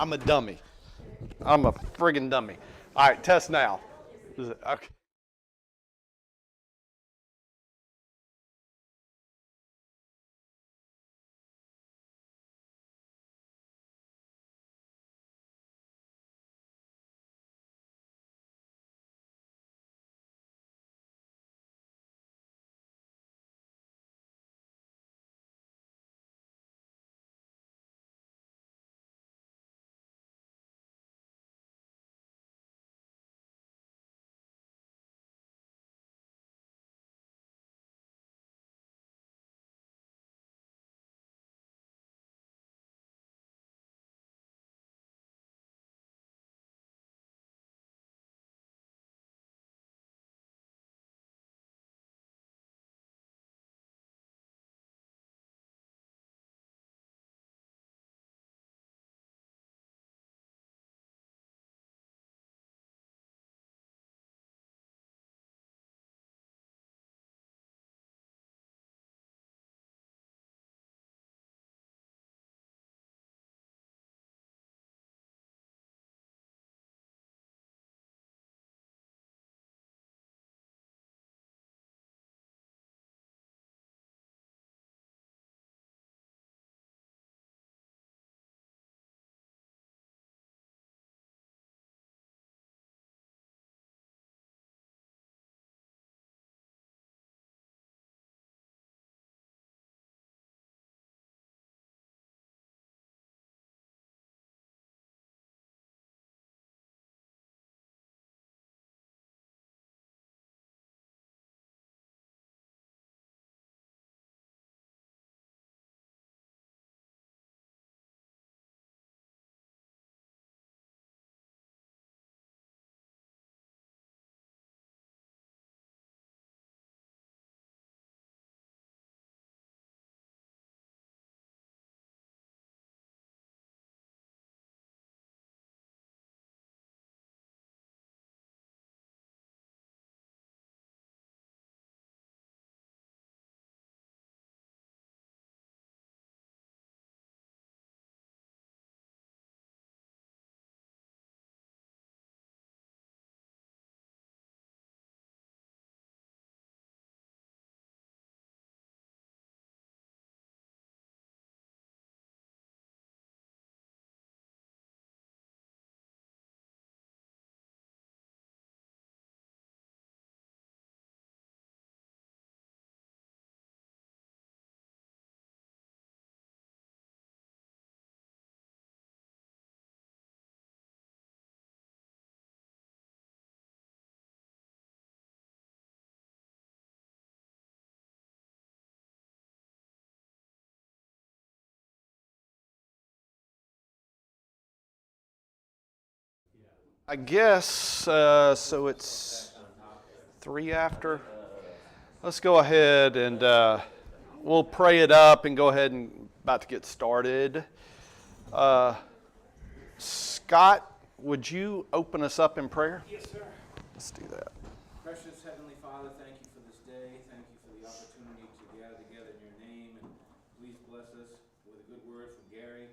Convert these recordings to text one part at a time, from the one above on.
I'm a dummy. I'm a friggin' dummy. All right, test now. Okay. I guess, so it's 3 after. Let's go ahead and we'll pray it up and go ahead and about to get started. Scott, would you open us up in prayer? Yes, sir. Let's do that. Precious Heavenly Father, thank you for this day. Thank you for the opportunity to gather together in your name. And please bless us with a good word from Gary.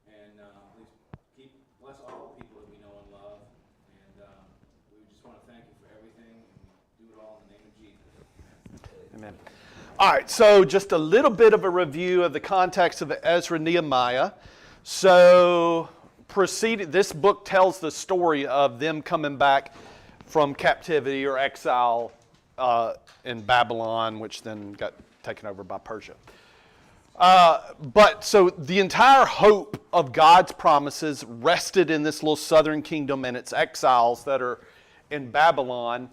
And please bless all the people that we know and love. And we just want to thank you for everything. And we do it all in the name of Jesus. Amen. All right, so just a little bit of a review of the context of the Ezra Nehemiah. So this book tells the story of them coming back from captivity or exile in Babylon, which then got taken over by Persia. But so the entire hope of God's promises rested in this little southern kingdom and its exiles that are in Babylon.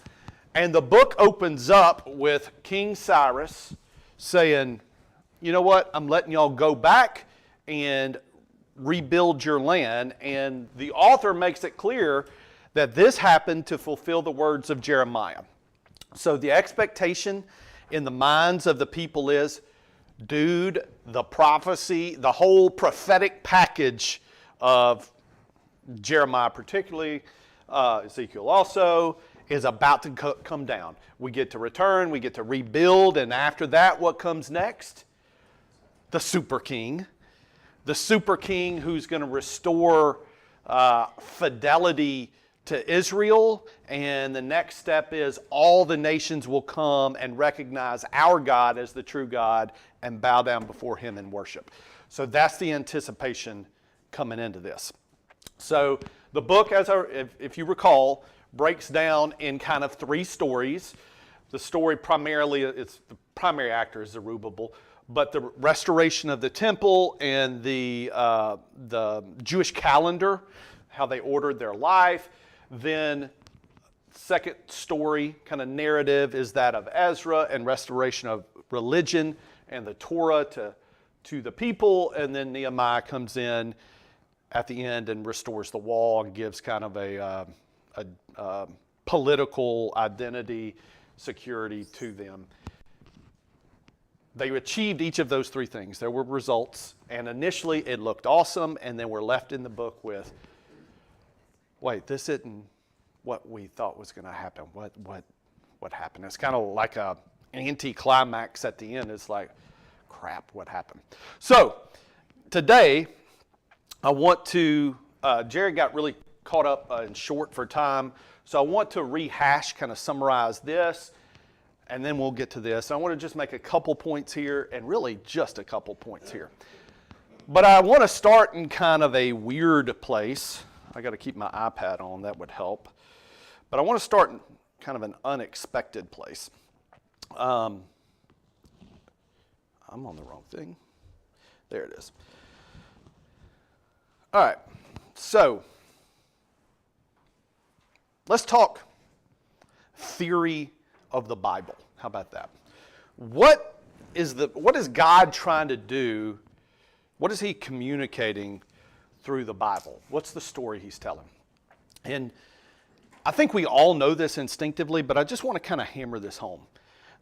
And the book opens up with King Cyrus saying, you know what, I'm letting y'all go back and rebuild your land. And the author makes it clear that this happened to fulfill the words of Jeremiah. So the expectation in the minds of the people is, dude, the prophecy, the whole prophetic package of Jeremiah particularly, Ezekiel also, is about to come down. We get to return, we get to rebuild, and after that, what comes next? The super king, the super king who's going to restore fidelity to Israel. And the next step is all the nations will come and recognize our God as the true God and bow down before him in worship. So that's the anticipation coming into this. So the book, if you recall, breaks down in kind of three stories. The story primarily, the primary actor is Zerubbabel, but the restoration of the temple and the Jewish calendar, how they ordered their life. Then second story, kind of narrative, is that of Ezra and restoration of religion and the Torah to the people. And then Nehemiah comes in at the end and restores the wall and gives kind of a political identity, security to them. They achieved each of those three things. There were results, and initially it looked awesome, and then we're left in the book with, wait, this isn't what we thought was going to happen. What happened? It's kind of like an anti-climax at the end. It's like, crap, what happened? So today, I want to, Jared got really caught up in short for time, so I want to rehash, kind of summarize this, and then we'll get to this. I want to just make a couple points here, and really just a couple points here. But I want to start in kind of a weird place. I got to keep my iPad on, that would help. But I want to start in kind of an unexpected place. I'm on the wrong thing. There it is. All right, so let's talk theory of the Bible. How about that? What is God trying to do? What is he communicating through the Bible? What's the story he's telling? And I think we all know this instinctively, but I just want to kind of hammer this home.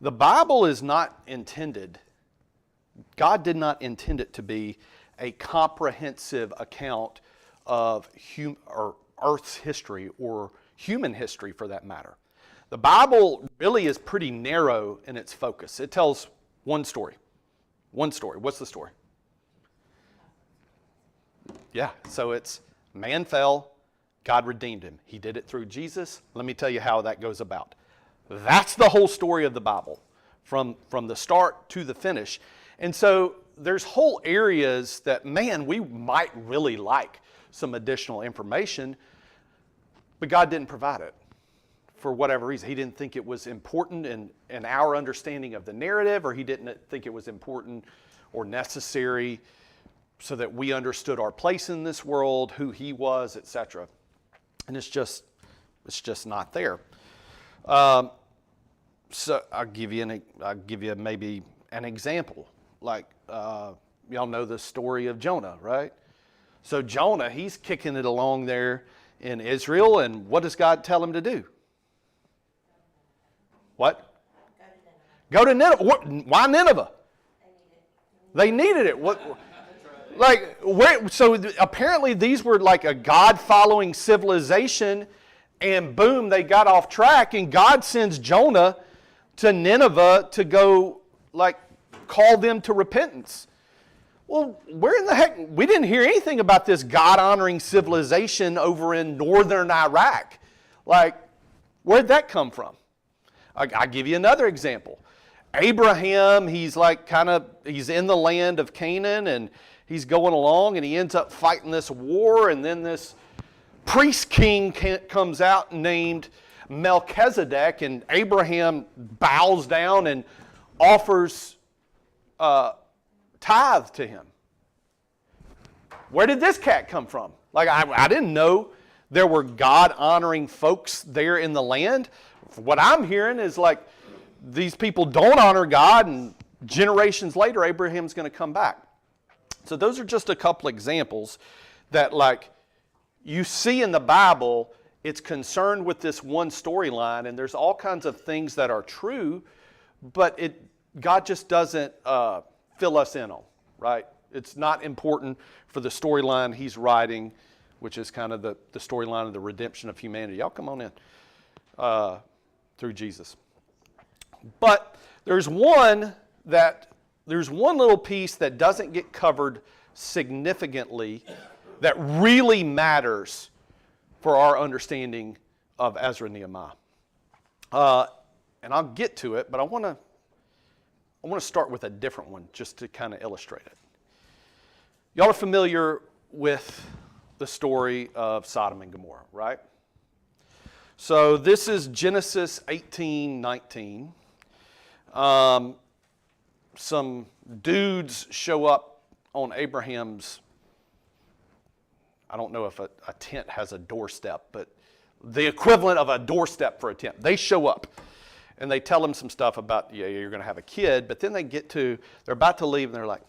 The Bible is not intended, God did not intend it to be a comprehensive account of Earth's history or human history for that matter. The Bible really is pretty narrow in its focus. It tells one story. One story. What's the story? Yeah, so it's man fell, God redeemed him. He did it through Jesus. Let me tell you how that goes about. That's the whole story of the Bible, from the start to the finish. And so there's whole areas that, man, we might really like some additional information, but God didn't provide it for whatever reason. He didn't think it was important in our understanding of the narrative, or he didn't think it was important or necessary so that we understood our place in this world, who he was, etc. And it's just not there. So I'll give you maybe an example. Like, y'all know the story of Jonah, right? So Jonah, he's kicking it along there in Israel, and what does God tell him to do? What? Go to Nineveh. Why Nineveh? They needed it. What? Like, so apparently these were like a God-following civilization, and boom, they got off track, and God sends Jonah to Nineveh to go, like, call them to repentance. Well, where in the heck? We didn't hear anything about this God-honoring civilization over in northern Iraq. Like, where'd that come from? I'll give you another example. Abraham, he's in the land of Canaan, and he's going along, and he ends up fighting this war, and then this priest king comes out named Melchizedek, and Abraham bows down and offers tithe to him. Where did this cat come from? Like, I didn't know there were God-honoring folks there in the land. What I'm hearing is like these people don't honor God, and generations later, Abraham's going to come back. So those are just a couple examples that, like, you see in the Bible, it's concerned with this one storyline, and there's all kinds of things that are true, but God just doesn't fill us in on, right? It's not important for the storyline he's writing, which is kind of the storyline of the redemption of humanity. Y'all come on in through Jesus. But there's one little piece that doesn't get covered significantly that really matters for our understanding of Ezra and Nehemiah. And I'll get to it, but I want to start with a different one just to kind of illustrate it. Y'all are familiar with the story of Sodom and Gomorrah, right? So this is Genesis 18:19. Some dudes show up on Abraham's, I don't know if a tent has a doorstep, but the equivalent of a doorstep for a tent. They show up and they tell him some stuff about, yeah, you're going to have a kid, but then they're about to leave and they're like,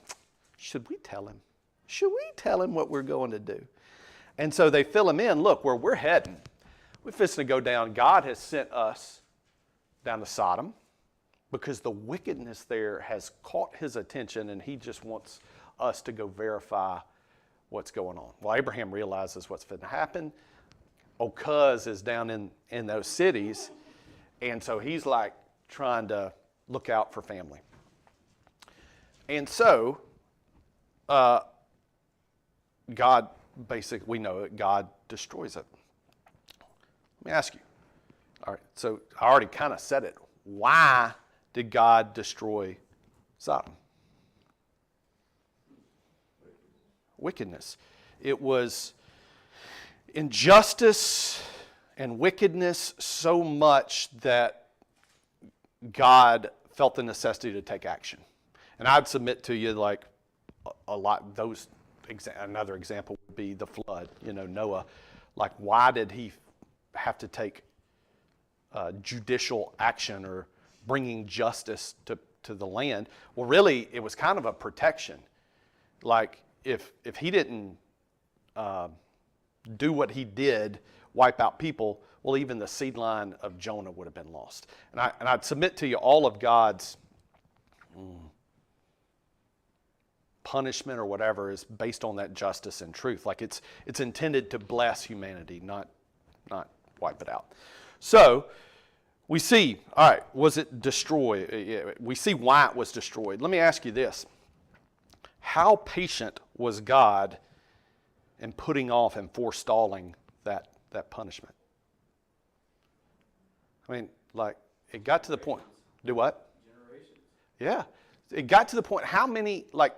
should we tell him? Should we tell him what we're going to do? And so they fill him in, look, where we're heading, we're fixing to go down. God has sent us down to Sodom because the wickedness there has caught his attention and he just wants us to go verify what's going on. Well, Abraham realizes what's going to happen. Cuz is down in those cities, and so he's like trying to look out for family. And so, God, basically, we know it, God destroys it. Let me ask you. All right, so I already kind of said it. Why did God destroy Sodom? Wickedness. It was injustice and wickedness so much that God felt the necessity to take action. And I'd submit to you, like a lot, another example would be the flood. Noah. Like, why did he have to take judicial action or bringing justice to the land? Well, really, it was kind of a protection. Like, if he didn't do what he did, wipe out people, well, even the seed line of Jonah would have been lost. And I'd submit to you all of God's punishment or whatever is based on that justice and truth. Like it's intended to bless humanity, not wipe it out. So we see, all right, was it destroyed? We see why it was destroyed. Let me ask you this. How patient was God in putting off and forestalling that punishment? I mean, like, it got to the point. Do what? Generations. Yeah. It got to the point, how many, like,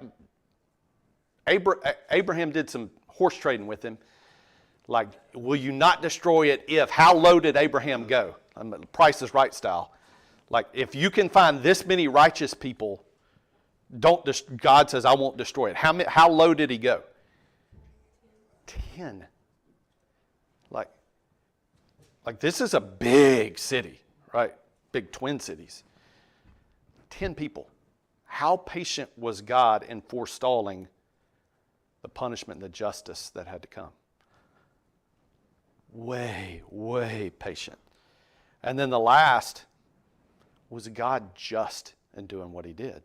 Abraham did some horse trading with him. Like, will you not destroy it if? How low did Abraham go? Price is Right style. Like, if you can find this many righteous people, God says, I won't destroy it. How low did he go? 10. Like this is a big city, right? Big twin cities. 10 people. How patient was God in forestalling the punishment and the justice that had to come? Way, way patient. And then the last, was God just in doing what he did?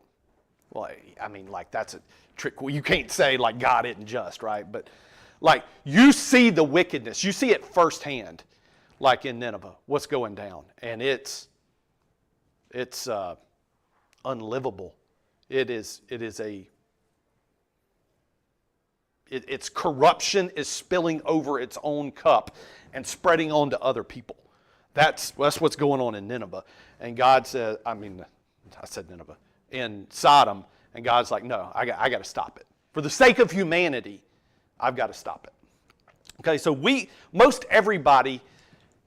Well, I mean, like, that's a trick. You can't say, like, God isn't just, right? But, like, you see the wickedness. You see it firsthand, like in Nineveh, what's going down. And it's unlivable. Its corruption is spilling over its own cup and spreading on to other people. That's what's going on in Nineveh. And God said, I said Nineveh, in Sodom, and God's like, no, I got to stop it. For the sake of humanity, I've got to stop it. Okay, so most everybody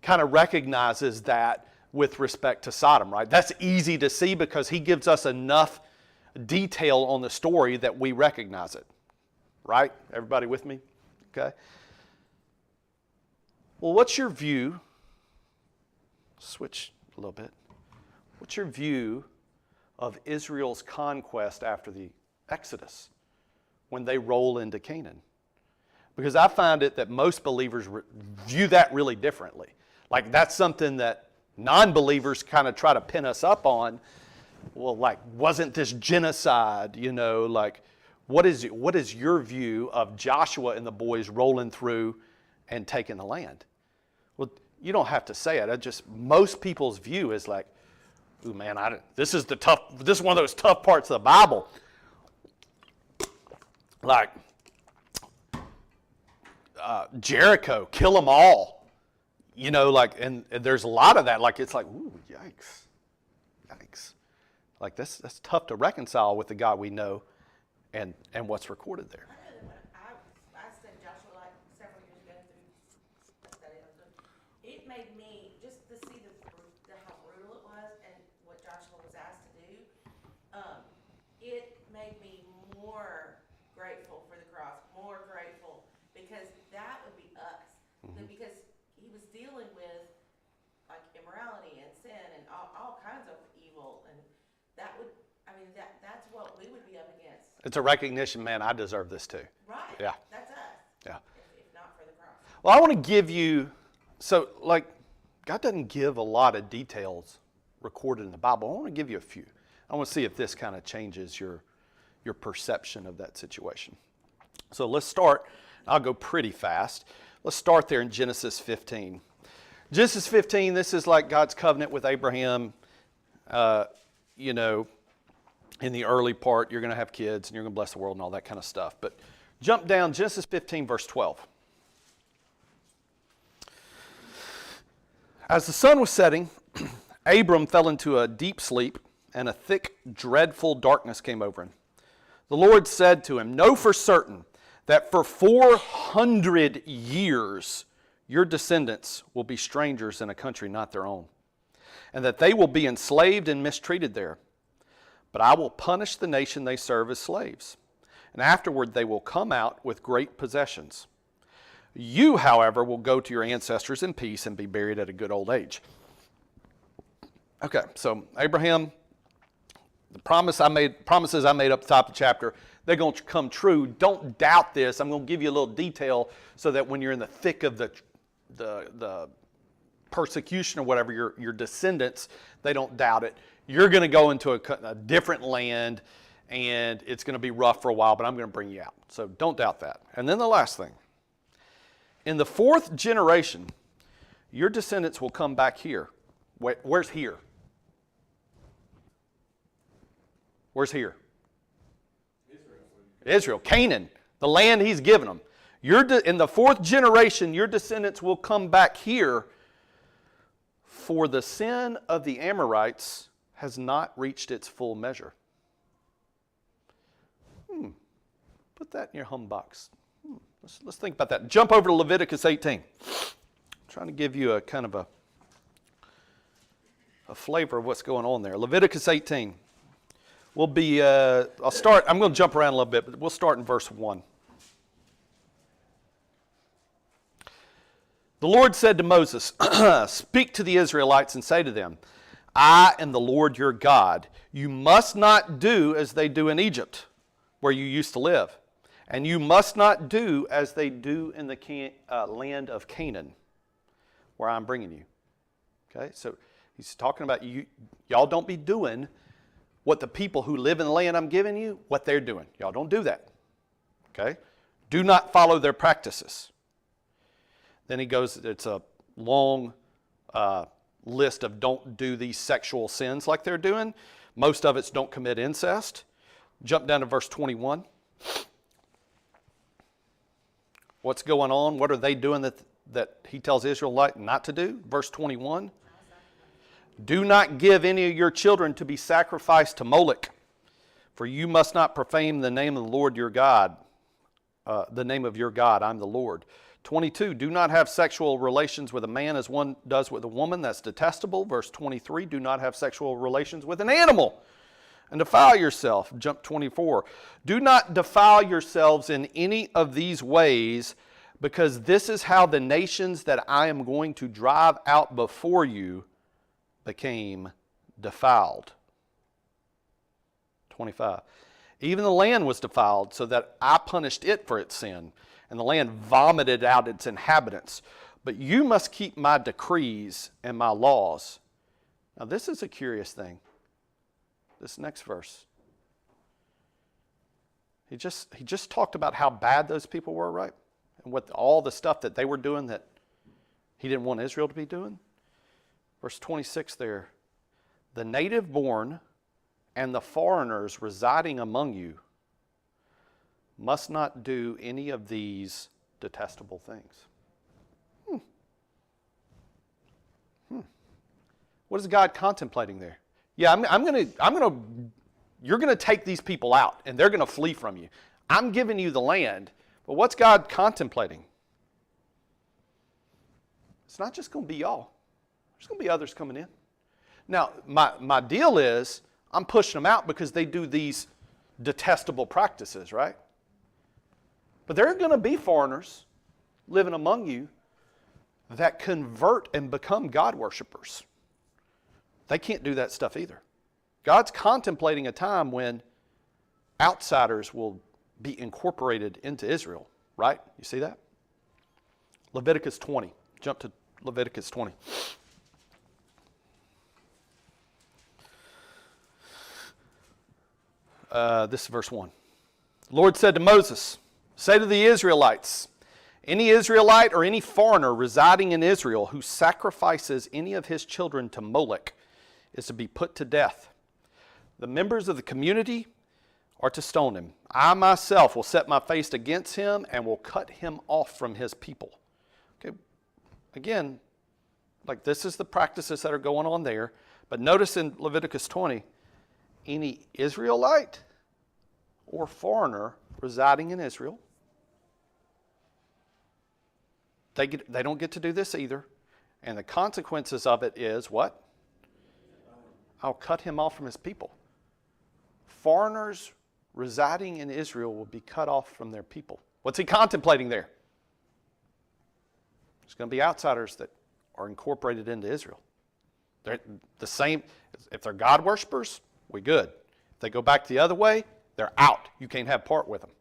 kind of recognizes that with respect to Sodom, right? That's easy to see because he gives us enough detail on the story that we recognize it. Right? Everybody with me? Okay. Well, what's your view? Switch a little bit. What's your view of Israel's conquest after the Exodus when they roll into Canaan? Because I find it that most believers view that really differently. Like, that's something that non-believers kind of try to pin us up on. Well, like, wasn't this genocide? Like, what is your view of Joshua and the boys rolling through and taking the land? Well, you don't have to say it. Most people's view is like, ooh, man, this is one of those tough parts of the Bible. Like, Jericho, kill them all. You know, like, and there's a lot of that. Like, it's like, ooh, yikes. Like, that's tough to reconcile with the God we know and what's recorded there. I know that when I studied Joshua like several years ago through a study of them, it made me, just to see how brutal it was and what Joshua was asked to do, it made me more grateful for the cross, more grateful, because that would be us. Because he was dealing with like immorality and sin and all kinds of evil, and that would, I mean, that's what we would be up against. It's a recognition, man, I deserve this too. Right. Yeah. That's us. Yeah. If not for the cross. Well, I want to give you, so like, God doesn't give a lot of details recorded in the Bible. I want to give you a few. I want to see if this kind of changes your perception of that situation. So let's start. I'll go pretty fast. Let's start there in Genesis 15. Genesis 15, this is like God's covenant with Abraham. You know, in the early part, you're going to have kids and you're going to bless the world and all that kind of stuff. But jump down, Genesis 15, verse 12. As the sun was setting, Abram fell into a deep sleep, and a thick, dreadful darkness came over him. The Lord said to him, "Know for certain that for 400 years your descendants will be strangers in a country not their own, and that they will be enslaved and mistreated there. But I will punish the nation they serve as slaves, and afterward they will come out with great possessions. You, however, will go to your ancestors in peace and be buried at a good old age." Okay, so Abraham, the promises I made up at the top of the chapter, they're going to come true. Don't doubt this. I'm going to give you a little detail so that when you're in the thick of the persecution or whatever, your descendants, they don't doubt it. You're going to go into a different land, and it's going to be rough for a while, but I'm going to bring you out. So don't doubt that. And then the last thing. In the 4th generation, your descendants will come back here. Where's here? Where's here? Israel, Canaan, the land he's given them. In the 4th generation, your descendants will come back here, for the sin of the Amorites has not reached its full measure. Put that in your hum box. Let's think about that. Jump over to Leviticus 18. I'm trying to give you a kind of a flavor of what's going on there. Leviticus 18. We'll be, I'm going to jump around a little bit, but we'll start in verse 1. The Lord said to Moses, "Speak to the Israelites and say to them, I am the Lord your God. You must not do as they do in Egypt, where you used to live. And you must not do as they do in the land of Canaan, where I'm bringing you." Okay, so he's talking about y'all don't be doing what the people who live in the land I'm giving you, what they're doing. Y'all don't do that. Okay? Do not follow their practices. Then he goes, it's a long list of don't do these sexual sins like they're doing. Most of it's don't commit incest. Jump down to verse 21. What's going on? What are they doing that he tells Israel not to do? Verse 21. Do not give any of your children to be sacrificed to Moloch, for you must not profane the name of the Lord your God, the name of your God, I'm the Lord. 22, do not have sexual relations with a man as one does with a woman, that's detestable. Verse 23, do not have sexual relations with an animal and defile yourself. Jump 24, do not defile yourselves in any of these ways, because this is how the nations that I am going to drive out before you became defiled. 25. Even the land was defiled, so that I punished it for its sin, and the land vomited out its inhabitants. But you must keep my decrees and my laws. Now this is a curious thing. This next verse. He just talked about how bad those people were, right? And what all the stuff that they were doing that he didn't want Israel to be doing. Verse 26 there, the native born and the foreigners residing among you must not do any of these detestable things. What is God contemplating there? Yeah, you're gonna take these people out, and they're gonna flee from you. I'm giving you the land, but what's God contemplating? It's not just gonna be y'all. There's gonna be others coming in. Now, my deal is, I'm pushing them out because they do these detestable practices, right? But there are gonna be foreigners living among you that convert and become God worshipers. They can't do that stuff either. God's contemplating a time when outsiders will be incorporated into Israel, right? You see that? Leviticus 20. Jump to Leviticus 20. This is verse 1. The Lord said to Moses, say to the Israelites, any Israelite or any foreigner residing in Israel who sacrifices any of his children to Molech is to be put to death. The members of the community are to stone him. I myself will set my face against him and will cut him off from his people. Okay, again, like this is the practices that are going on there. But notice in Leviticus 20, any Israelite or foreigner residing in Israel, they don't get to do this either. And the consequences of it is what? I'll cut him off from his people. Foreigners residing in Israel will be cut off from their people. What's he contemplating there? There's going to be outsiders that are incorporated into Israel. They're the same. If they're God worshipers, we good. If they go back the other way, they're out. You can't have part with them.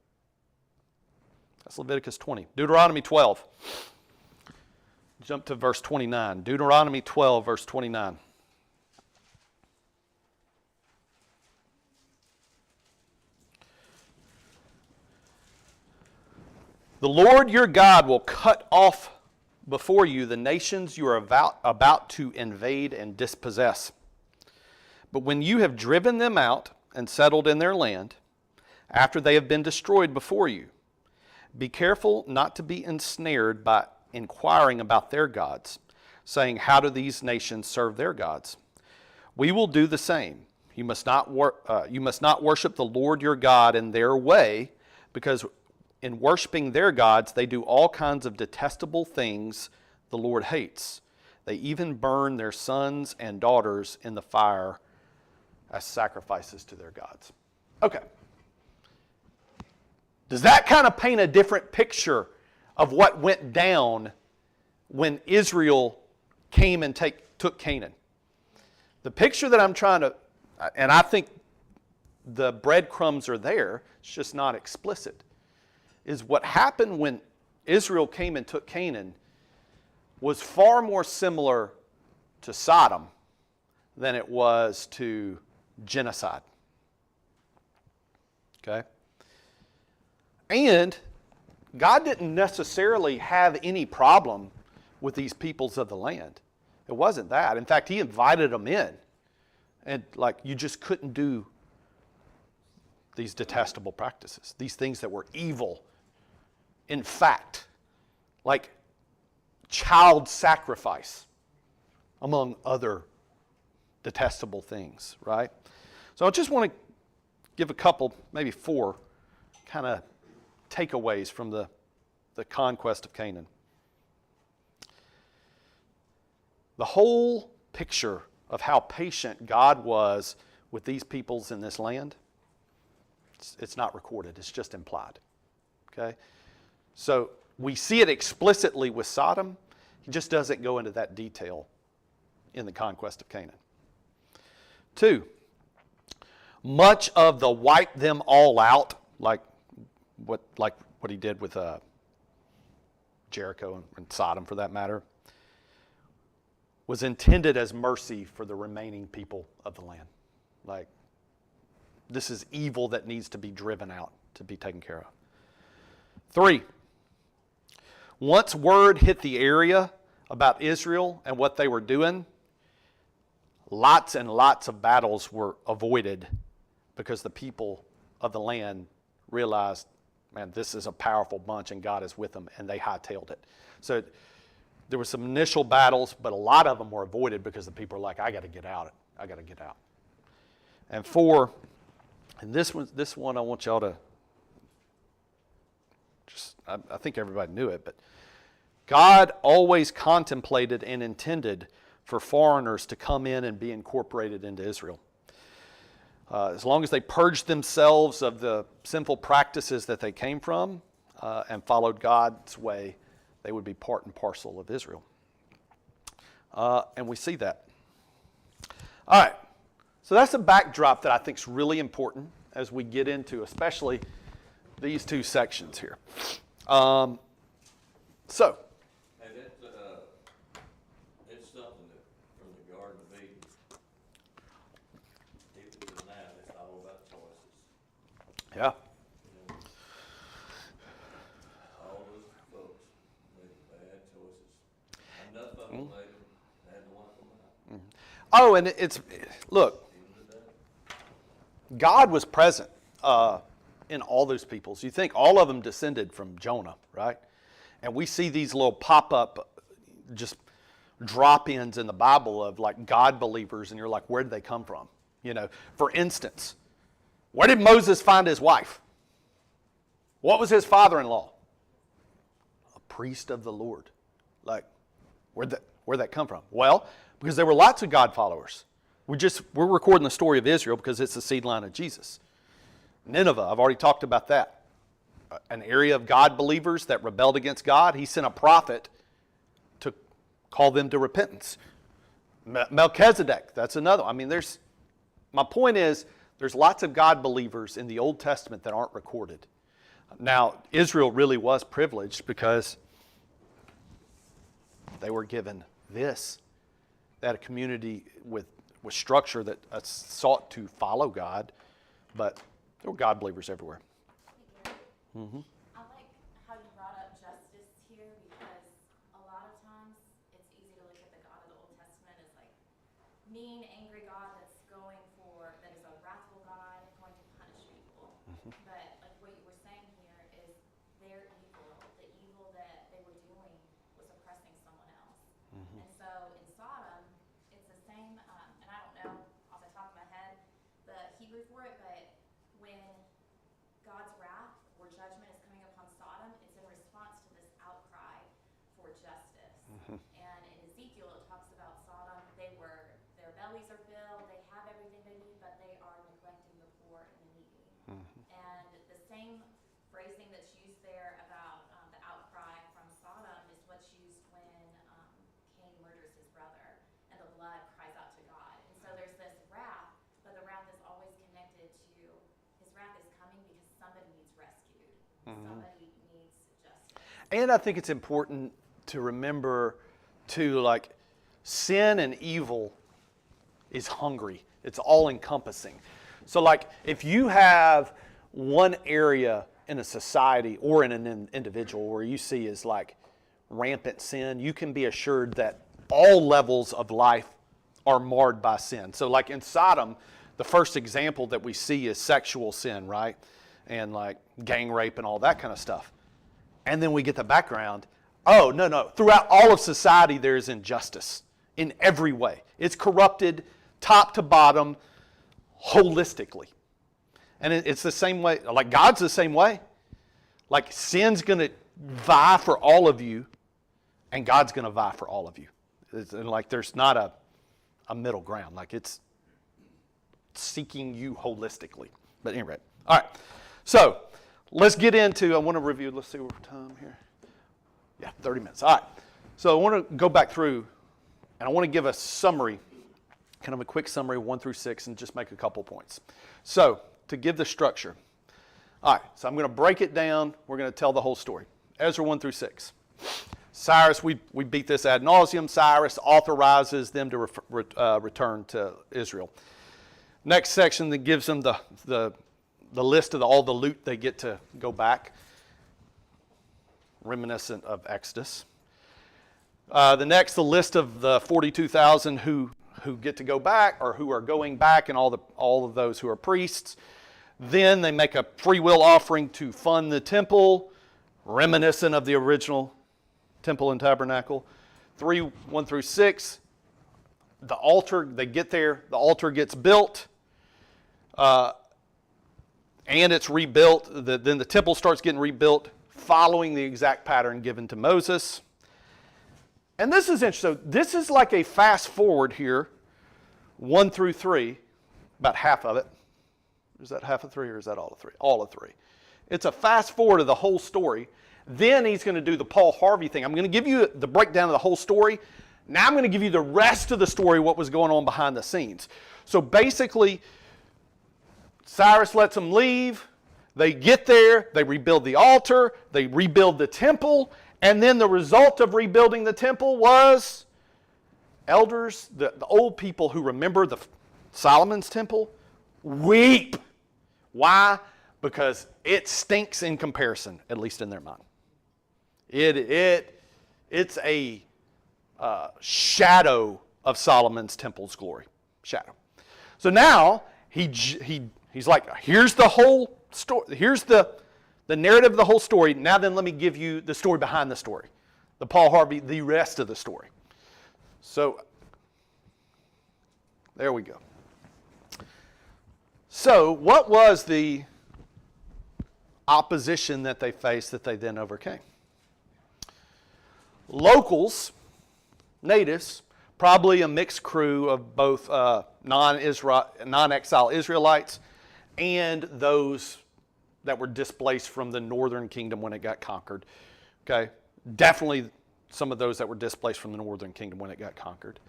That's Leviticus 20. Deuteronomy 12. Jump to verse 29. Deuteronomy 12, verse 29. The Lord your God will cut off before you the nations you are about to invade and dispossess. But when you have driven them out and settled in their land, after they have been destroyed before you, be careful not to be ensnared by inquiring about their gods, saying, how do these nations serve their gods? We will do the same. You must not worship the Lord your God in their way, because in worshiping their gods, they do all kinds of detestable things the Lord hates. They even burn their sons and daughters in the fire as sacrifices to their gods. Okay. Does that kind of paint a different picture of what went down when Israel came and took Canaan? The picture that I'm trying to, and I think the breadcrumbs are there, it's just not explicit, is what happened when Israel came and took Canaan was far more similar to Sodom than it was to genocide. Okay? And God didn't necessarily have any problem with these peoples of the land. It wasn't that. In fact, He invited them in. And like, you just couldn't do these detestable practices, these things that were evil. In fact, like child sacrifice, among other detestable things, right? So I just want to give a couple, maybe 4, kind of takeaways from the conquest of Canaan. The whole picture of how patient God was with these peoples in this land, it's not recorded, it's just implied, okay? So we see it explicitly with Sodom. He just doesn't go into that detail in the conquest of Canaan. 2, much of the wipe them all out, like what he did with Jericho and Sodom for that matter, was intended as mercy for the remaining people of the land. Like, this is evil that needs to be driven out, to be taken care of. 3, once word hit the area about Israel and what they were doing, lots and lots of battles were avoided because the people of the land realized, man, this is a powerful bunch and God is with them, and they hightailed it. So there were some initial battles, but a lot of them were avoided because the people are like, I got to get out. I got to get out. And 4, and this one I want y'all to just, I think everybody knew it, but God always contemplated and intended for foreigners to come in and be incorporated into Israel. As long as they purged themselves of the sinful practices that they came from and followed God's way, they would be part and parcel of Israel. And we see that. All right. So that's a backdrop that I think is really important as we get into especially these 2 sections here. So. And it's something that from the Garden of Eden, even to now, it's all about choices. Yeah. You know, all those folks made bad choices. Enough of them later had to wipe them out. Oh, and look, God was present in all those peoples. You think all of them descended from Jonah, right? And we see these little pop-up, just drop-ins in the Bible of like God believers, and you're like, where did they come from? You know, for instance, where did Moses find his wife? What was his father-in-law? A priest of the Lord. Like, where'd that come from? Well, because there were lots of God followers. We're recording the story of Israel because it's the seed line of Jesus. Nineveh, I've already talked about that. An area of God believers that rebelled against God. He sent a prophet to call them to repentance. Melchizedek, that's another. I mean, my point is, there's lots of God believers in the Old Testament that aren't recorded. Now, Israel really was privileged because they were given this. They had a community with structure that sought to follow God, but there were God believers everywhere. Mm-hmm. I like how you brought up justice here because a lot of times it's easy to look at the God of the Old Testament as like mean, angry God that is a wrathful God going to punish people. Mm-hmm. But like what you were saying here is their evil, the evil that they were doing was oppressing someone else. Mm-hmm. And so in Sodom, it's the same, and I don't know off the top of my head the Hebrew for it, but when God's wrath or judgment is coming upon Sodom, it's in response to this outcry for justice. Mm-hmm. And in Ezekiel, it talks about Sodom. Their bellies are filled, they have everything they need, but they are neglecting the poor and the needy. Mm-hmm. And the same phrasing that's used there about the outcry from Sodom is what's used when Cain murders his brother, and the blood cries out to God. And so there's this wrath, but the wrath is always connected to his wrath is coming because somebody needs rescued. Mm-hmm. Somebody needs justice. And I think it's important to remember too, like, sin and evil is hungry. It's all encompassing. So like if you have one area in a society or in an individual where you see is like rampant sin, you can be assured that all levels of life are marred by sin. So like in Sodom, the first example that we see is sexual sin, right? And like gang rape and all that kind of stuff. And then we get the background. Oh, no. Throughout all of society, there is injustice in every way. It's corrupted top to bottom, holistically. And it's the same way, like God's the same way. Like sin's going to vie for all of you, and God's going to vie for all of you. And like there's not a middle ground. Like it's seeking you holistically. But anyway, all right. So let's get into, I want to review, let's see what time here. Yeah, 30 minutes. All right. So I want to go back through, and I want to give a summary, kind of a quick summary, 1 through 6, and just make a couple points. So to give the structure. All right, so I'm going to break it down. We're going to tell the whole story. Ezra 1 through 6. Cyrus, we beat this ad nauseum. Cyrus authorizes them to return to Israel. Next section that gives them the list of all the loot they get to go back, reminiscent of Exodus. The list of the 42,000 who get to go back or who are going back, and all of those who are priests. Then they make a free will offering to fund the temple, reminiscent of the original temple and tabernacle. 1 through 6, the altar, they get there, the altar gets built, and it's rebuilt. Then the temple starts getting rebuilt, following the exact pattern given to Moses. And this is interesting. So this is like a fast forward here, 1 through 3, about half of it. Is that half of 3 or is that all of 3? All of 3. It's a fast forward of the whole story. Then he's going to do the Paul Harvey thing. I'm going to give you the breakdown of the whole story. Now I'm going to give you the rest of the story, what was going on behind the scenes. So basically, Cyrus lets them leave. They get there. They rebuild the altar. They rebuild the temple. And then the result of rebuilding the temple was elders, the old people who remember Solomon's temple, weep. Why? Because it stinks in comparison, at least in their mind. It's a shadow of Solomon's temple's glory. Shadow. So now he's like, here's the whole story. Here's the narrative of the whole story. Now then, let me give you the story behind the story. The Paul Harvey, the rest of the story. So there we go. So what was the opposition that they faced that they then overcame? Locals, natives, probably a mixed crew of both non-exile Israelites and those that were displaced from the northern kingdom when it got conquered. Okay, definitely some of those that were displaced from the northern kingdom when it got conquered.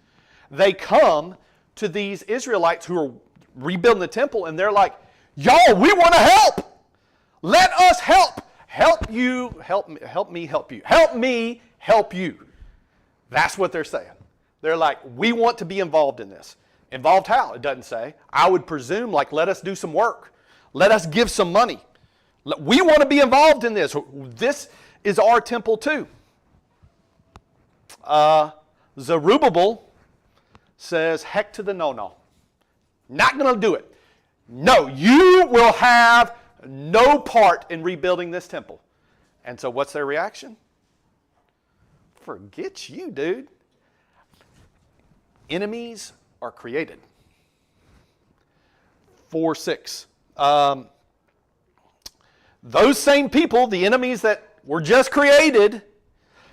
They come to these Israelites who are rebuilding the temple, and they're like, y'all, we want to help. Let us help. Help you, help me, help me, help you. Help me, help you. That's what they're saying. They're like, we want to be involved in this. Involved how? It doesn't say. I would presume, like, let us do some work. Let us give some money. We want to be involved in this. This is our temple too. Zerubbabel says, heck to the no-no. Not going to do it. No, you will have no part in rebuilding this temple. And so what's their reaction? Forget you, dude. Enemies are created. 4:6. Those same people, the enemies that were just created,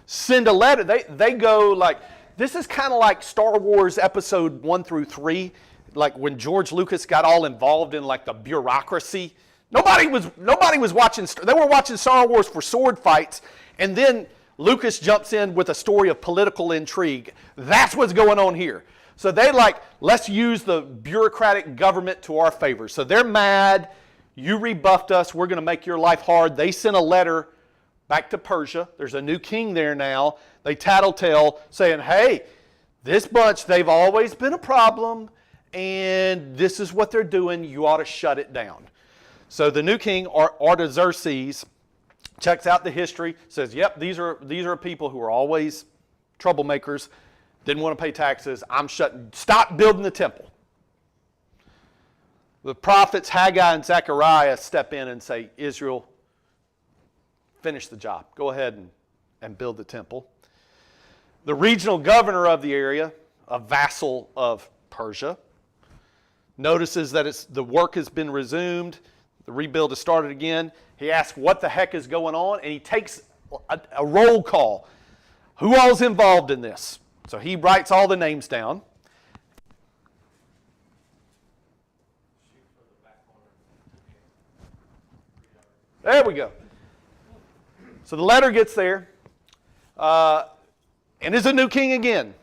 send a letter. They go like, this is kind of like Star Wars episode 1 through 3, like when George Lucas got all involved in like the bureaucracy. Nobody was watching. They were watching Star Wars for sword fights, and then Lucas jumps in with a story of political intrigue. That's what's going on here. So they like, let's use the bureaucratic government to our favor. So they're mad. You rebuffed us. We're going to make your life hard. They sent a letter back to Persia. There's a new king there now. They tattletale saying, hey, this bunch, they've always been a problem, and this is what they're doing. You ought to shut it down. So the new king, Artaxerxes, checks out the history, says, yep, these are people who are always troublemakers, didn't want to pay taxes. Stop building the temple. The prophets Haggai and Zechariah step in and say, Israel, finish the job. Go ahead and build the temple. The regional governor of the area, a vassal of Persia, notices that the work has been resumed. The rebuild has started again. He asks what the heck is going on, and he takes a roll call. Who all's involved in this? So he writes all the names down. There we go. So the letter gets there, and is a new king again.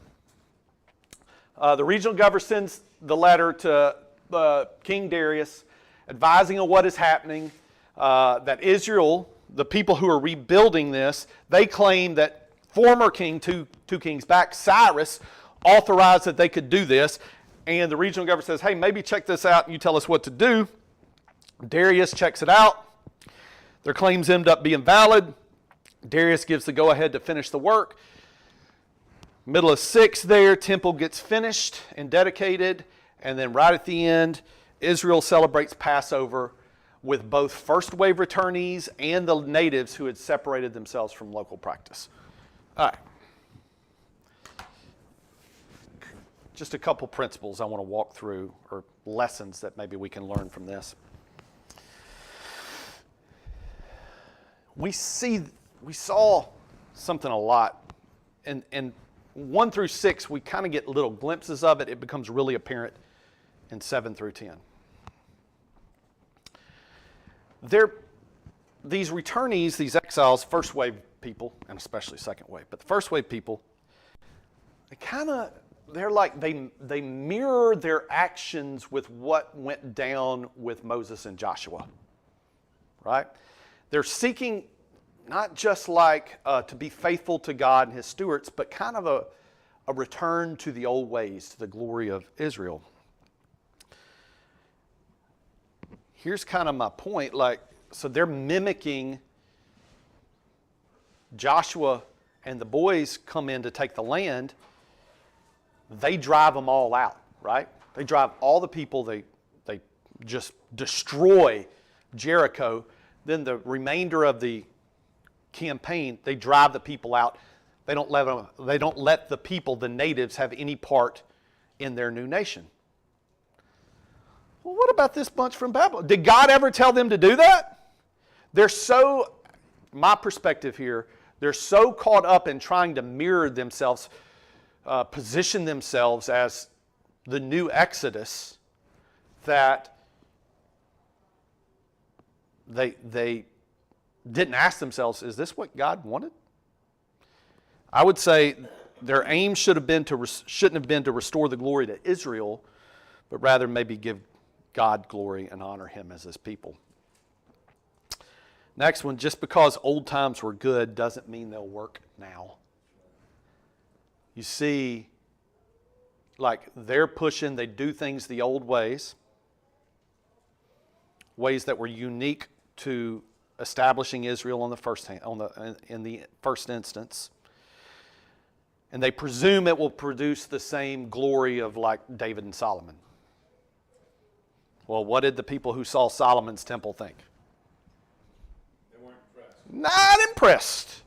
The regional governor sends the letter to King Darius, advising of what is happening, that Israel, the people who are rebuilding this, they claim that former king, two kings back, Cyrus, authorized that they could do this. And the regional governor says, hey, maybe check this out and you tell us what to do. Darius checks it out. Their claims end up being valid. Darius gives the go-ahead to finish the work. Middle of 6 there, temple gets finished and dedicated. And then right at the end, Israel celebrates Passover. with both first wave returnees and the natives who had separated themselves from local practice. All right. Just a couple principles I want to walk through, or lessons that maybe we can learn from this. We saw something a lot, and 1 through 6, we kind of get little glimpses of it. It becomes really apparent in 7 through 10. These returnees, these exiles, first wave people, and especially second wave, but the first wave people, they mirror their actions with what went down with Moses and Joshua, right? They're seeking not just to be faithful to God and his stewards, but kind of a return to the old ways, to the glory of Israel. Here's kind of my point, so they're mimicking Joshua, and the boys come in to take the land. They drive them all out, right? They drive all the people, they just destroy Jericho. Then the remainder of the campaign, they drive the people out. They don't let the people, the natives, have any part in their new nation. Well, what about this bunch from Babylon? Did God ever tell them to do that? They're so, my perspective here, they're so caught up in trying to mirror themselves, position themselves as the new Exodus, that they didn't ask themselves, is this what God wanted? I would say their aim shouldn't have been to restore the glory to Israel, but rather maybe give God glory and honor him as his people. Next one, just because old times were good doesn't mean they'll work now. You see, they're pushing, they do things the old ways that were unique to establishing Israel in the first instance. And they presume it will produce the same glory of David and Solomon. Well, what did the people who saw Solomon's temple think? They weren't impressed. Not impressed.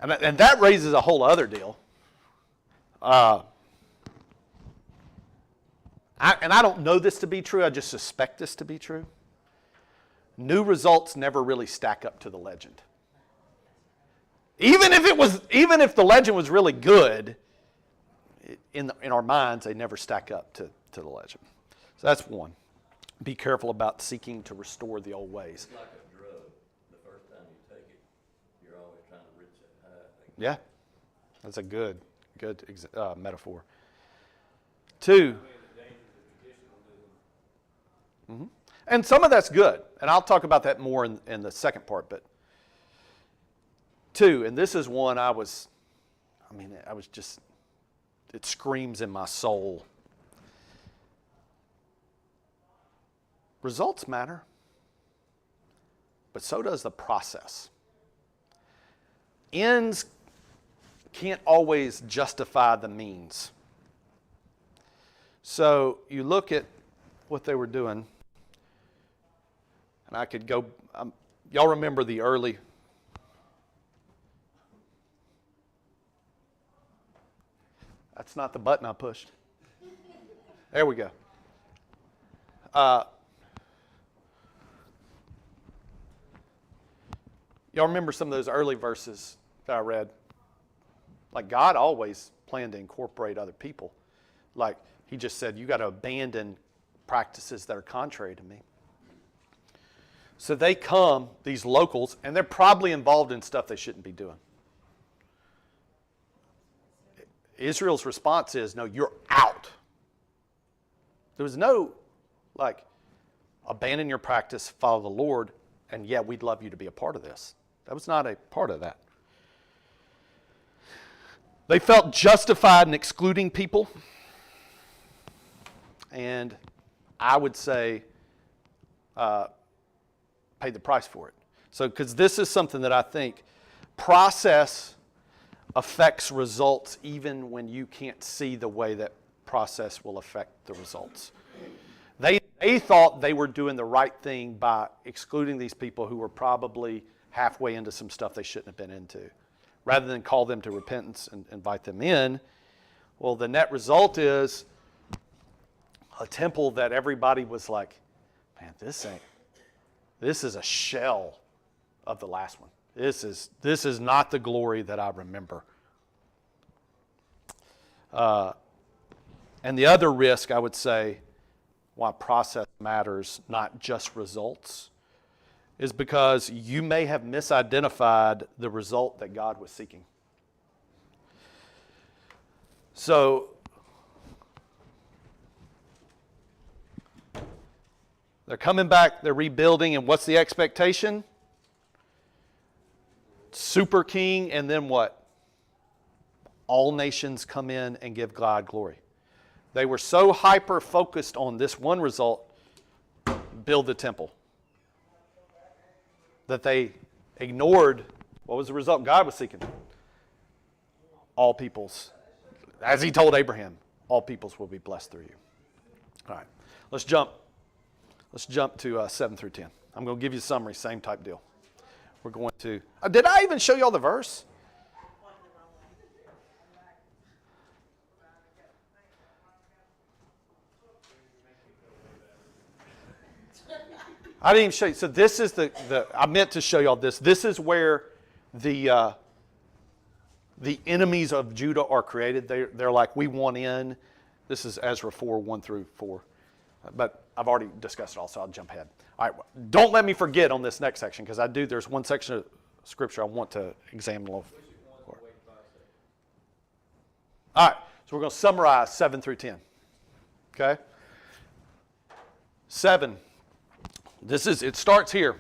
And that raises a whole other deal. And I don't know this to be true, I just suspect this to be true. New results never really stack up to the legend. Even if the legend was really good, in our minds, they never stack up to the legend. So that's one. Be careful about seeking to restore the old ways. It's like a drug. The first time you take it, you're always trying to reach that high. Yeah, that's a good metaphor. 2. Mm-hmm. And some of that's good, and I'll talk about that more in the second part. But 2, and this is one it screams in my soul. Results matter, but so does the process. Ends can't always justify the means. So you look at what they were doing, and I could go, y'all remember the early, that's not the button I pushed. There we go. Y'all remember some of those early verses that I read? God always planned to incorporate other people. He just said, you got to abandon practices that are contrary to me. So they come, these locals, and they're probably involved in stuff they shouldn't be doing. Israel's response is, no, you're out. There was no, abandon your practice, follow the Lord, and yeah, we'd love you to be a part of this. That was not a part of that. They felt justified in excluding people, and I would say paid the price for it. So, because this is something that I think process affects results even when you can't see the way that process will affect the results. They they thought they were doing the right thing by excluding these people who were probably halfway into some stuff they shouldn't have been into. Rather than call them to repentance and invite them in, well, the net result is a temple that everybody was like, man, this is a shell of the last one. This is not the glory that I remember. And the other risk, I would say, why process matters, not just results, is because you may have misidentified the result that God was seeking. So, they're coming back, they're rebuilding, and what's the expectation? Super king, and then what? All nations come in and give God glory. They were so hyper-focused on this one result, build the temple, that they ignored what was the result God was seeking. All peoples, as he told Abraham, all peoples will be blessed through you. All right, let's jump to 7 through 10. I'm going to give you a summary, same type deal. We're going to, did I even show y'all the verse? I didn't even show you. So this is I meant to show y'all this. This is where the enemies of Judah are created. They're like, we want in. This is Ezra 4, 1 through 4. But I've already discussed it all, so I'll jump ahead. All right, don't let me forget on this next section, because there's one section of Scripture I want to examine a little. All right, so we're going to summarize 7 through 10. Okay? 7. It starts here.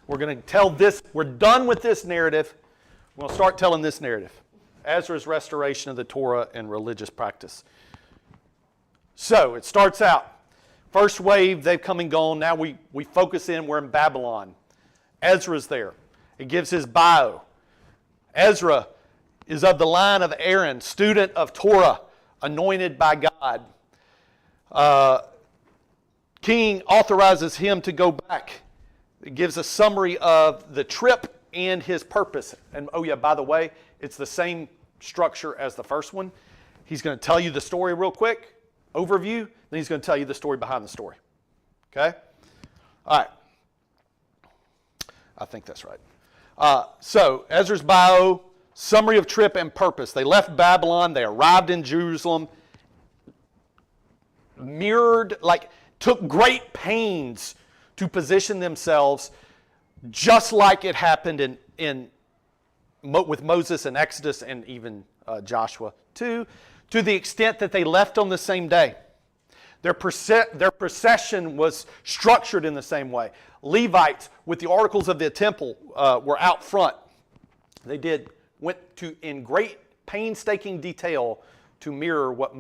We're going to tell this. We're done with this narrative. We're going to start telling this narrative. Ezra's restoration of the Torah and religious practice. So it starts out. First wave, they've come and gone. Now we focus in. We're in Babylon. Ezra's there. It gives his bio. Ezra is of the line of Aaron, student of Torah, anointed by God. King authorizes him to go back. It gives a summary of the trip and his purpose. And oh yeah, by the way, it's the same structure as the first one. He's going to tell you the story real quick, overview, then he's going to tell you the story behind the story. Okay? All right. I think that's right. So, Ezra's bio, summary of trip and purpose. They left Babylon, they arrived in Jerusalem, took great pains to position themselves just like it happened with Moses and Exodus and even Joshua too, to the extent that they left on the same day. Their procession was structured in the same way. Levites with the articles of the temple were out front. They went in great painstaking detail to mirror what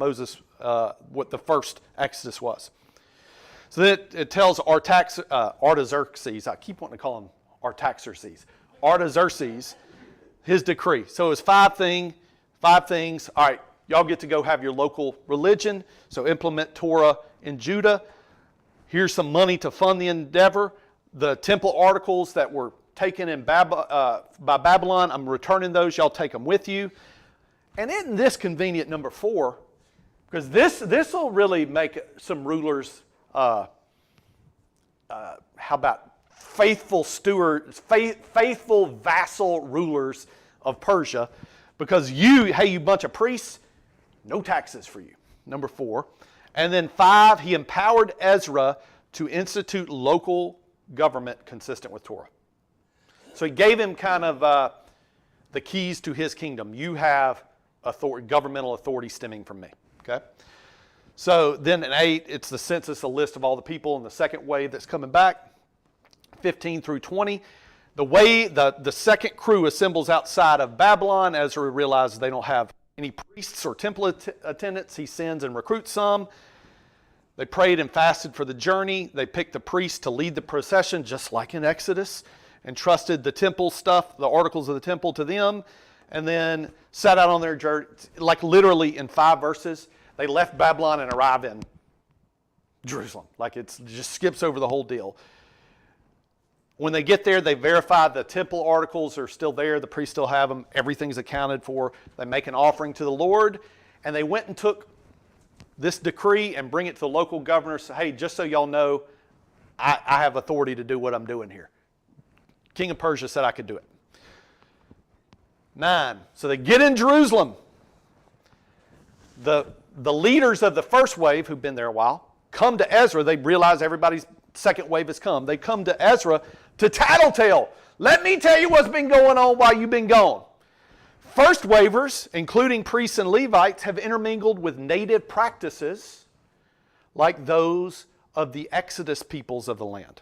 what the first Exodus was. So that it tells Artaxerxes, I keep wanting to call him Artaxerxes, Artaxerxes, his decree. So it was five things. All right, y'all get to go have your local religion, so implement Torah in Judah. Here's some money to fund the endeavor. The temple articles that were taken by Babylon, I'm returning those. Y'all take them with you. And isn't this convenient, number 4? Because this will really make some rulers, how about faithful stewards, faithful vassal rulers of Persia, because you bunch of priests, no taxes for you. Number 4. And then 5, he empowered Ezra to institute local government consistent with Torah. So he gave him kind of the keys to his kingdom. You have governmental authority stemming from me. Okay? So then in 8, it's the census, a list of all the people in the second wave that's coming back. 15 through 20. The second crew assembles outside of Babylon. Ezra realizes they don't have any priests or temple attendants. He sends and recruits some. They prayed and fasted for the journey. They picked the priest to lead the procession, just like in Exodus, and trusted the temple stuff, the articles of the temple, to them, and then set out on their journey. Like literally in 5 verses, they left Babylon and arrived in Jerusalem. Like it just skips over the whole deal. When they get there, they verify the temple articles are still there. The priests still have them. Everything's accounted for. They make an offering to the Lord. And they went and took this decree and bring it to the local governor. Say, hey, just so y'all know, I have authority to do what I'm doing here. King of Persia said I could do it. 9. So they get in Jerusalem. The leaders of the first wave, who've been there a while, come to Ezra. They realize everybody's second wave has come. They come to Ezra to tattletale. Let me tell you what's been going on while you've been gone. First wavers, including priests and Levites, have intermingled with native practices like those of the Exodus peoples of the land.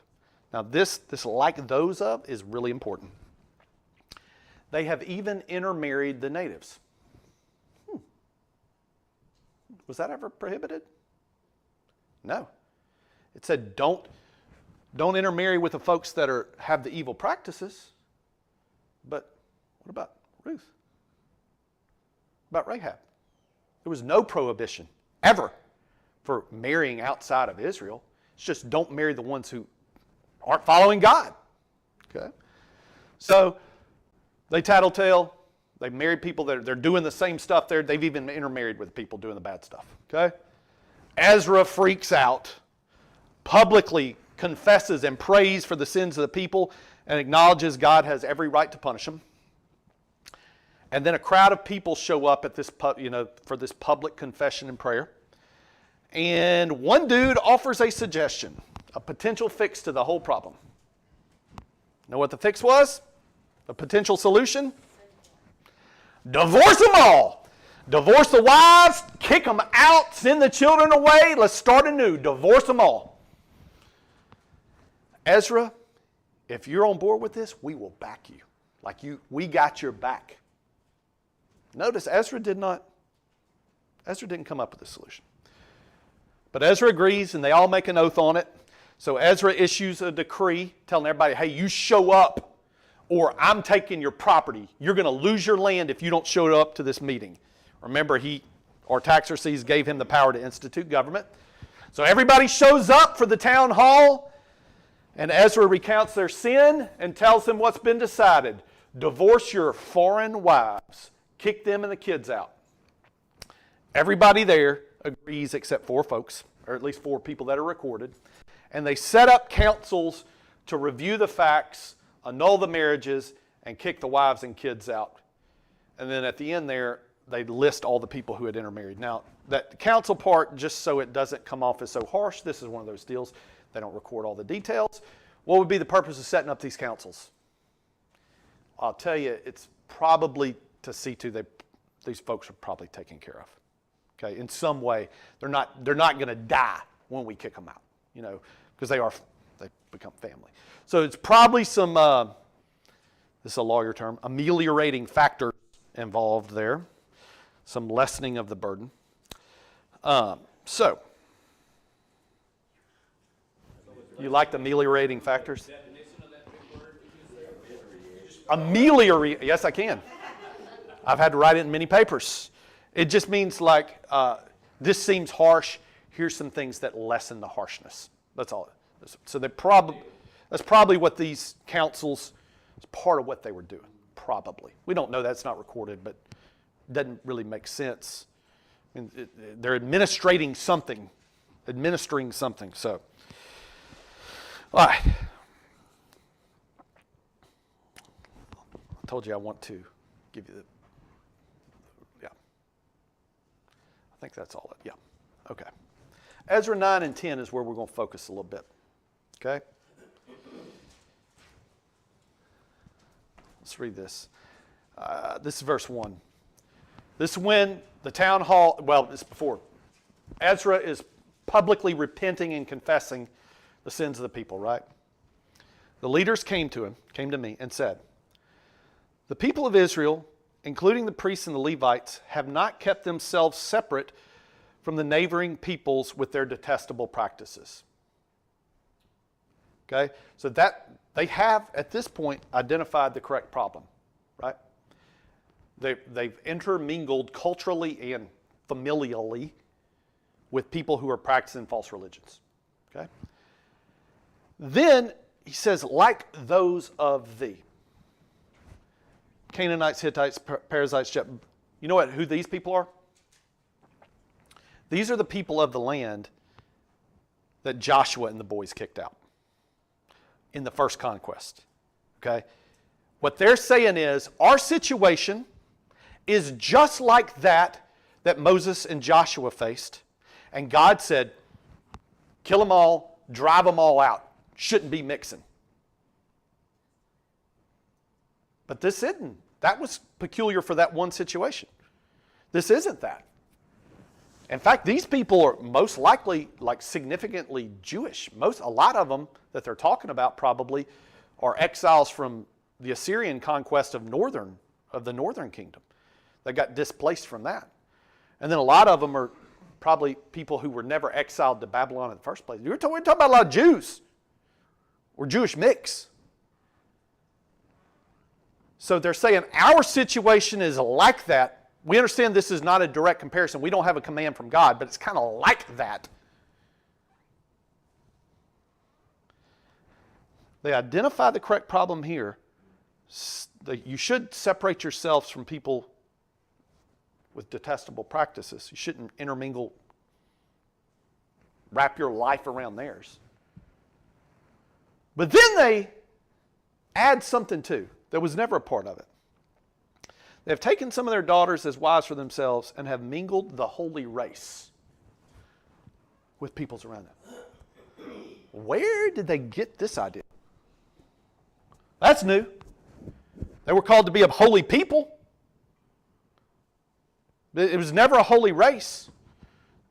Now this like those of is really important. They have even intermarried the natives. Was that ever prohibited? No. It said don't intermarry with the folks that have the evil practices. But what about Ruth? About Rahab? There was no prohibition ever for marrying outside of Israel. It's just don't marry the ones who aren't following God. Okay? So they tattletale. They've married people that they're doing the same stuff there. They've even intermarried with people doing the bad stuff. Okay? Ezra freaks out, publicly confesses and prays for the sins of the people, and acknowledges God has every right to punish them. And then a crowd of people show up at this, for this public confession and prayer. And one dude offers a suggestion, a potential fix to the whole problem. Know what the fix was? A potential solution? Divorce them all. Divorce the wives, kick them out, send the children away. Let's start anew. Divorce them all. Ezra, if you're on board with this, we will back you. We got your back. Notice Ezra didn't come up with a solution. But Ezra agrees, and they all make an oath on it. So Ezra issues a decree telling everybody, hey, you show up, or I'm taking your property. You're going to lose your land if you don't show up to this meeting. Remember, Artaxerxes gave him the power to institute government. So everybody shows up for the town hall, and Ezra recounts their sin and tells them what's been decided. Divorce your foreign wives. Kick them and the kids out. Everybody there agrees except 4 folks, or at least 4 people that are recorded. And they set up councils to review the facts, annul the marriages, and kick the wives and kids out. And then at the end there, they list all the people who had intermarried. Now, that council part, just so it doesn't come off as so harsh, this is one of those deals. They don't record all the details. What would be the purpose of setting up these councils? I'll tell you, it's probably to see to these folks are probably taken care of. Okay, in some way, they're not going to die when we kick them out, because they become family. So it's probably some this is a lawyer term, ameliorating factors involved there, some lessening of the burden. So you like the ameliorating factors? Ameliorate? Yes, I can. I've had to write it in many papers. It just means this seems harsh. Here's some things that lessen the harshness. That's all. So that's probably what these councils, is part of what they were doing. Probably. We don't know. That's not recorded, but it doesn't really make sense. I mean, they're administering something. So, all right. I told you I want to give you I think that's all. Okay. Ezra 9 and 10 is where we're going to focus a little bit. Okay? Let's read this. This is verse 1. This is when the town hall, it's before. Ezra is publicly repenting and confessing the sins of the people, right? The leaders came to me, and said, the people of Israel, including the priests and the Levites, have not kept themselves separate from the neighboring peoples with their detestable practices. Okay? So that they have, at this point, identified the correct problem, right? They've intermingled culturally and familially with people who are practicing false religions. Okay? Then he says, like those of thee. Canaanites, Hittites, Perizzites, you know who these people are? These are the people of the land that Joshua and the boys kicked out in the first conquest. Okay? What they're saying is, our situation is just like that Moses and Joshua faced. And God said, kill them all, drive them all out. Shouldn't be mixing. But this isn't. That was peculiar for that one situation. This isn't that. In fact, these people are most likely like significantly Jewish. A lot of them that they're talking about probably are exiles from the Assyrian conquest of the northern kingdom. They got displaced from that. And then a lot of them are probably people who were never exiled to Babylon in the first place. We're talking about a lot of Jews. Or Jewish mix. So they're saying our situation is like that. We understand this is not a direct comparison. We don't have a command from God, but it's kind of like that. They identify the correct problem here. You should separate yourselves from people with detestable practices. You shouldn't intermingle, wrap your life around theirs. But then they add something too that was never a part of it. They have taken some of their daughters as wives for themselves and have mingled the holy race with peoples around them. Where did they get this idea? That's new. They were called to be a holy people. It was never a holy race.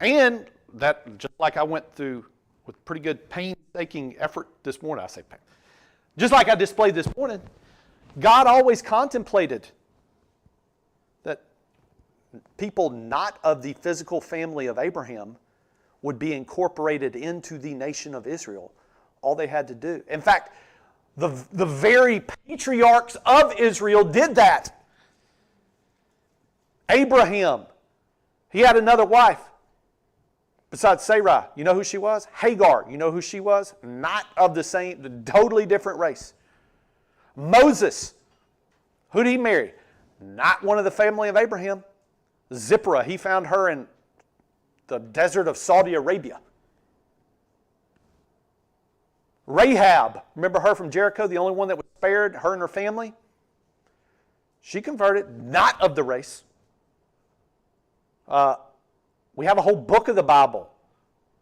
And that, just like I went through with pretty good painstaking effort this morning, just like I displayed this morning, God always contemplated that people not of the physical family of Abraham would be incorporated into the nation of Israel. All they had to do. In fact, the very patriarchs of Israel did that. Abraham, he had another wife besides Sarai. You know who she was? Hagar. You know who she was? Not of the same, totally different race. Moses, who did he marry? Not one of the family of Abraham. Zipporah, he found her in the desert of Saudi Arabia. Rahab, remember her from Jericho, the only one that was spared, her and her family? She converted, not of the race. We have a whole book of the Bible.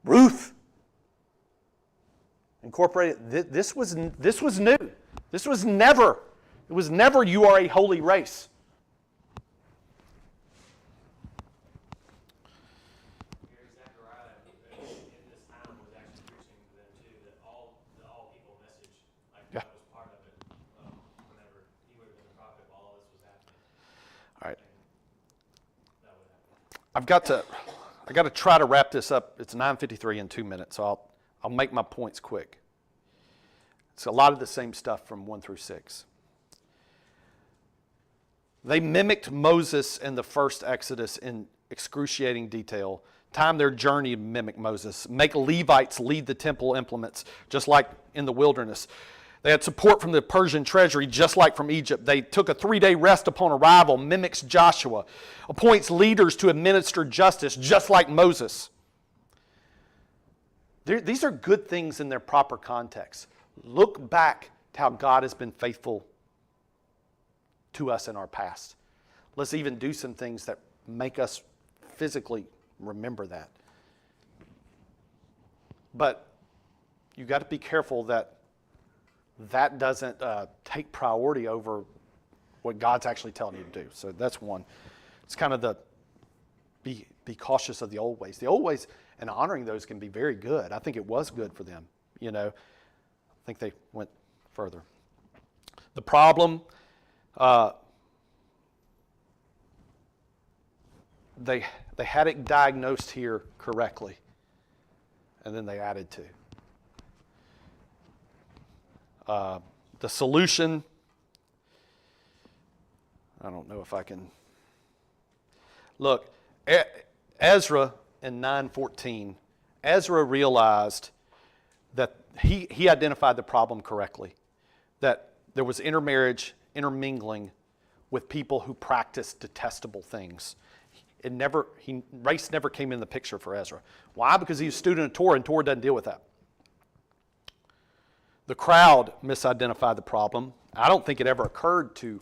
Ruth incorporated. This was new. This was never. It was never you are a holy race. Zechariah in this time was actually preaching to them too that the all people message, like that was part of it. Whenever he would have been a prophet while all this was happening. All right. That would happen. I got to try to wrap this up. It's 9:53 in 2 minutes, so I'll make my points quick. It's a lot of the same stuff from 1 through 6. They mimicked Moses in the first Exodus in excruciating detail. Time their journey to mimic Moses. Make Levites lead the temple implements, just like in the wilderness. They had support from the Persian treasury, just like from Egypt. They took a 3-day rest upon arrival, mimics Joshua. Appoints leaders to administer justice, just like Moses. These are good things in their proper context. Look back to how God has been faithful to us in our past. Let's even do some things that make us physically remember that. But you got to be careful that doesn't take priority over what God's actually telling you to do. So that's one. It's kind of be cautious of the old ways. The old ways and honoring those can be very good. I think it was good for them. I think they went further. The problem, they had it diagnosed here correctly, and then they added to. The solution, I don't know if I can. Look, Ezra in 9:14, Ezra realized that he identified the problem correctly, that there was intermarriage, intermingling with people who practiced detestable things. Race never came in the picture for Ezra. Why? Because he was a student of Torah, and Torah doesn't deal with that. The crowd misidentified the problem. I don't think it ever occurred to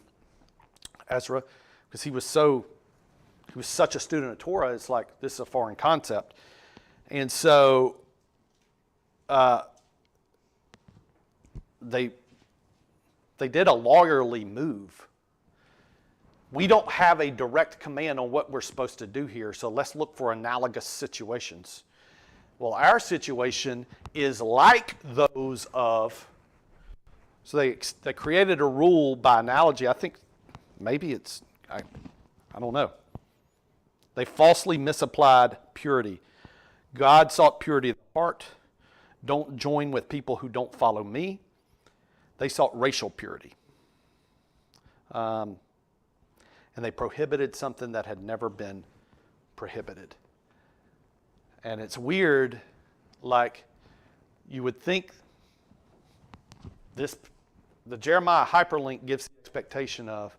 Ezra, because he was such a student of Torah. It's like, this is a foreign concept. And so they did a lawyerly move. We don't have a direct command on what we're supposed to do here, so let's look for analogous situations. Well, our situation is like those of, so they created a rule by analogy. I think maybe it's, I don't know. They falsely misapplied purity. God sought purity of the heart. Don't join with people who don't follow me. They sought racial purity. And they prohibited something that had never been prohibited. And it's weird, like you would think the Jeremiah hyperlink gives the expectation of,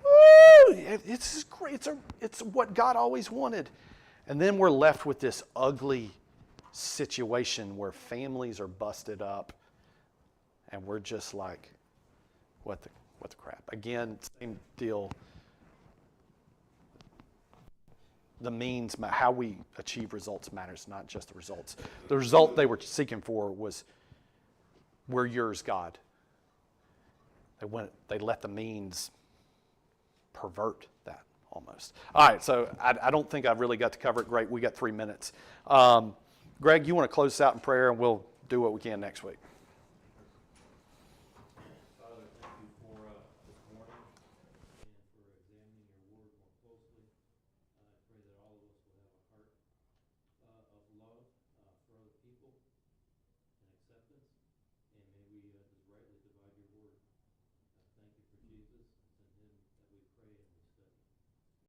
woo, it's great, it's what God always wanted. And then we're left with this ugly situation where families are busted up and we're just like, what the crap? Again, same deal. The means, how we achieve results matters, not just the results. The result they were seeking for was, we're yours, God. They let the means pervert that almost. All right, so I don't think I've really got to cover it great. We got 3 minutes. Greg, you want to close us out in prayer, and we'll do what we can next week.